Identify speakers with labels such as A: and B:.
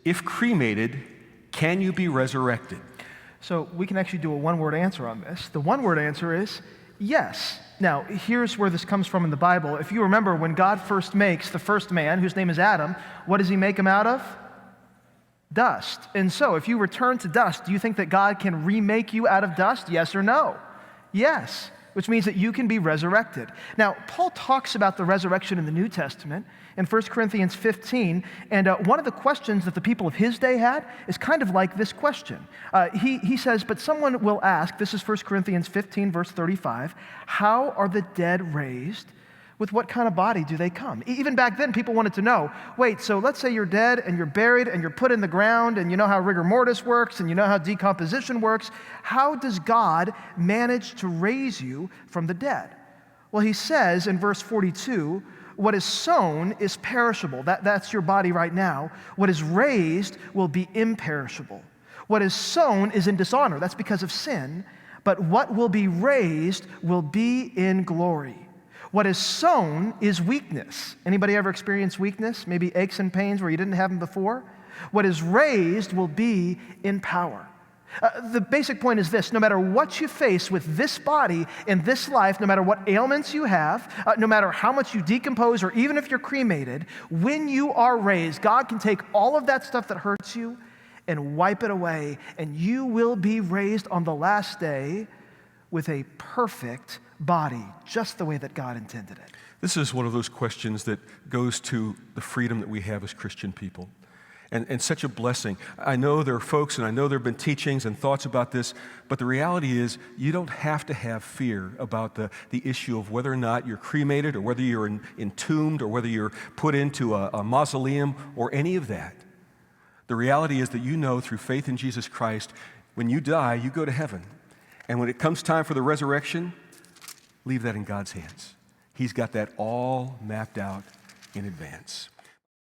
A: if cremated, can you be resurrected?
B: So we can actually do a one-word answer on this. The one-word answer is yes. Now, here's where this comes from in the Bible. If you remember, when God first makes the first man, whose name is Adam, what does he make him out of? Dust. And so, if you return to dust, do you think that God can remake you out of dust? Yes or no? Yes, which means that you can be resurrected. Now, Paul talks about the resurrection in the New Testament in 1 Corinthians 15, and one of the questions that the people of his day had is kind of like this question. He says, but someone will ask, this is 1 Corinthians 15, verse 35, how are the dead raised? With what kind of body do they come? Even back then, people wanted to know, wait, so let's say you're dead and you're buried and you're put in the ground and you know how rigor mortis works and you know how decomposition works. How does God manage to raise you from the dead? Well, he says in verse 42, what is sown is perishable. That's your body right now. What is raised will be imperishable. What is sown is in dishonor. That's because of sin. But what will be raised will be in glory. What is sown is weakness. Anybody ever experienced weakness? Maybe aches and pains where you didn't have them before? What is raised will be in power. The basic point is this: no matter what you face with this body in this life, no matter what ailments you have, no matter how much you decompose, or even if you're cremated, when you are raised, God can take all of that stuff that hurts you and wipe it away, and you will be raised on the last day with a perfect body, just the way that God intended it.
A: This is one of those questions that goes to the freedom that we have as Christian people. And such a blessing. I know there are folks, and I know there have been teachings and thoughts about this, but the reality is you don't have to have fear about the issue of whether or not you're cremated or whether you're entombed or whether you're put into a mausoleum or any of that. The reality is that you know through faith in Jesus Christ, when you die, you go to heaven. And when it comes time for the resurrection, leave that in God's hands. He's got that all mapped out in advance.